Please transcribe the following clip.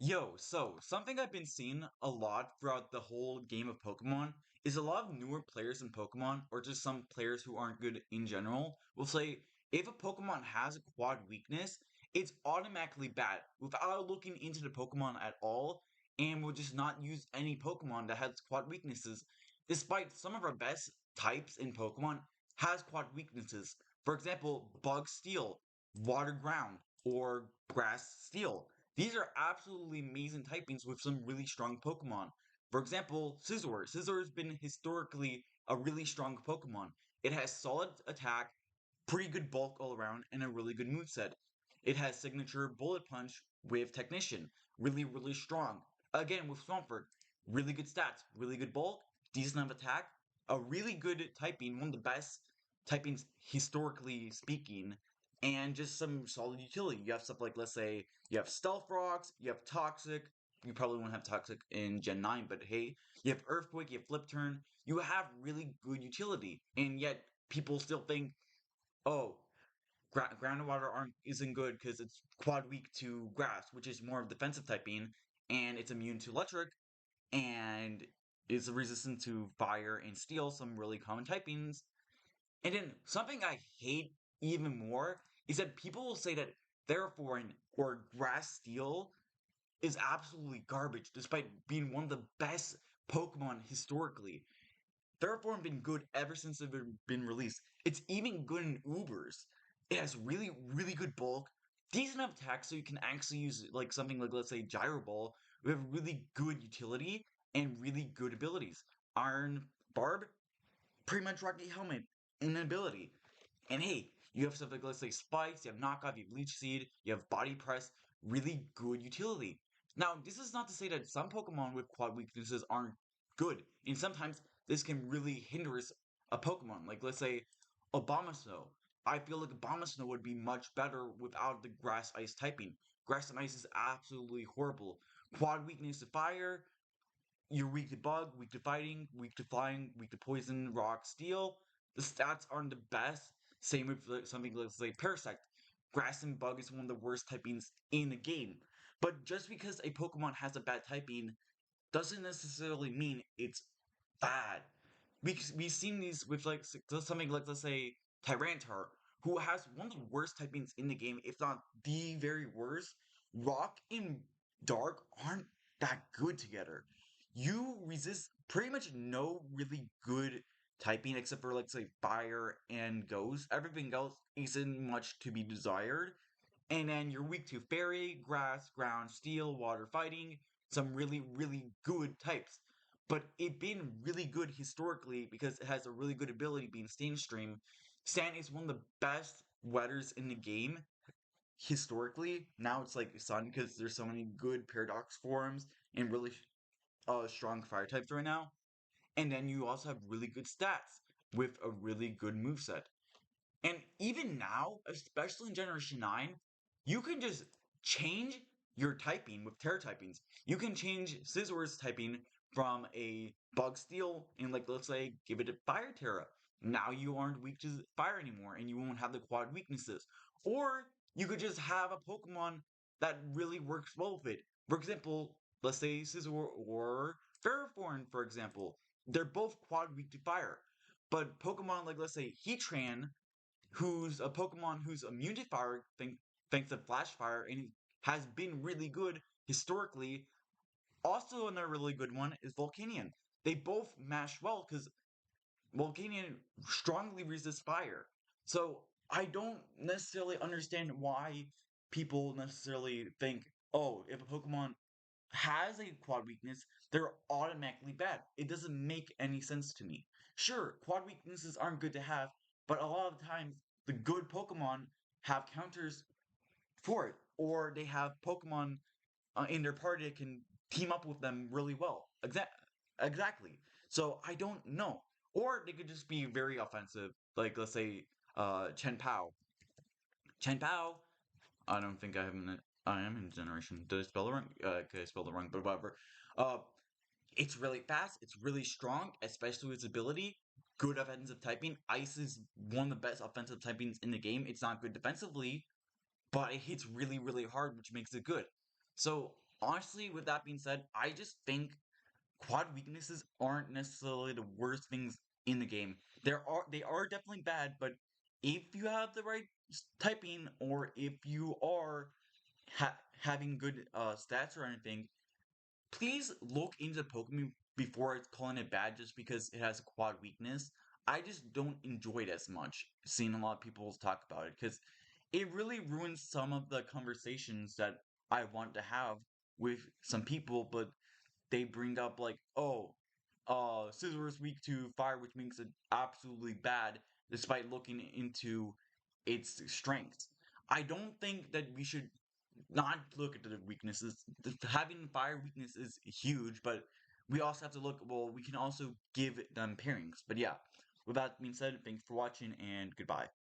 So something I've been seeing a lot throughout the whole game of Pokemon is a lot of newer players in Pokemon, or just some players who aren't good in general, will say if a Pokemon has a quad weakness, it's automatically bad without looking into the Pokemon at all, and will just not use any Pokemon that has quad weaknesses, despite some of our best types in Pokemon has quad weaknesses. For example, Bug Steel, Water Ground, or Grass Steel. These are absolutely amazing typings with some really strong Pokemon. For example, Scizor. Scizor has been historically a really strong Pokemon. It has solid attack, pretty good bulk all around, and a really good moveset. It has signature Bullet Punch with Technician, really strong. Again, with Swampert, really good stats, really good bulk, decent enough attack, a really good typing, one of the best typings historically speaking, and just some solid utility. You have stuff like, let's say, you have Stealth Rocks, you have Toxic. You probably won't have Toxic in Gen 9, but hey, you have Earthquake, you have Flip Turn. You have really good utility, and yet people still think, oh, ground and water aren't isn't good because it's quad weak to grass, which is more of defensive typing, and it's immune to electric, and is resistant to fire and steel, some really common typings. And then something I hate even more is that people will say that Theraphorn or Grass Steel is absolutely garbage, despite being one of the best Pokemon historically. Terraform been good ever since it's been released. It's even good in Ubers. It has really good bulk, decent enough attack, so you can actually use like something like, let's say, Gyro Ball with really good utility and really good abilities. Iron Barb, pretty much Rocky Helmet in ability. And hey, you have stuff like, let's say, Spikes, you have Knockoff, you have Leech Seed, you have Body Press, really good utility. Now, this is not to say that some Pokemon with quad weaknesses aren't good, and sometimes this can really hinder a Pokemon. Like, let's say, Abomasnow. I feel like Abomasnow would be much better without the Grass Ice typing. Grass and Ice is absolutely horrible. Quad weakness to Fire, you're weak to Bug, weak to Fighting, weak to Flying, weak to Poison, Rock, Steel. The stats aren't the best. Same with something like Parasect. Grass and Bug is one of the worst typings in the game. But just because a Pokemon has a bad typing doesn't necessarily mean it's bad. We've seen these with like something like, let's say, Tyranitar, who has one of the worst typings in the game, if not the very worst. Rock and Dark aren't that good together. You resist pretty much no really good typing except for, like, say, Fire and Ghost. Everything else isn't much to be desired. And then you're weak to Fairy, Grass, Ground, Steel, Water Fighting, some really good types. But it being really good historically because it has a really good ability being Sand Stream. Sand is one of the best weathers in the game historically. Now it's like Sun because there's so many good Paradox forms and really strong fire types right now. And then you also have really good stats with a really good moveset. And even now, especially in Generation 9, you can just change your typing with Terra typings. You can change Scisor's typing from a Bug Steel and, like, let's say, give it a Fire Terra. Now you aren't weak to fire anymore and you won't have the quad weaknesses. Or you could just have a Pokemon that really works well with it. For example, let's say Scizor or Ferrothorn, for example. They're both quad weak to fire. But Pokemon like, let's say, Heatran, who's a Pokemon who's immune to fire thanks to Flash Fire and has been really good historically. Also, another really good one is Volcanion. They both mash well because Volcanion strongly resists fire. So I don't necessarily understand why people necessarily think, oh, if a Pokemon has a quad weakness, they're automatically bad. It doesn't make any sense to me. Sure, quad weaknesses aren't good to have, but a lot of the times the good Pokemon have counters for it, or they have Pokemon in their party that can team up with them really well. Exactly. So I don't know. Or they could just be very offensive, like, let's say, Chen Pao. Chen Pao, I don't think I am in generation. Did I spell it wrong? Okay, I spelled it wrong, but whatever. Uh, it's really fast. It's really strong, especially with its ability. Good offensive typing. Ice is one of the best offensive typings in the game. It's not good defensively, but it hits really hard, which makes it good. So Honestly, with that being said, I just think quad weaknesses aren't necessarily the worst things in the game. They are definitely bad, but if you have the right typing, or if you are having good stats or anything, please look into Pokemon before it's calling it bad just because it has a quad weakness. I just don't enjoy it as much seeing a lot of people talk about it because it really ruins some of the conversations that I want to have with some people, but they bring up like, oh, Scizor is weak to fire, which makes it absolutely bad, despite looking into its strengths. I don't think that we should not look at the weaknesses. Having fire weakness is huge, but we also have to look. Well, we can also give them pairings. But yeah, with that being said, thanks for watching and goodbye.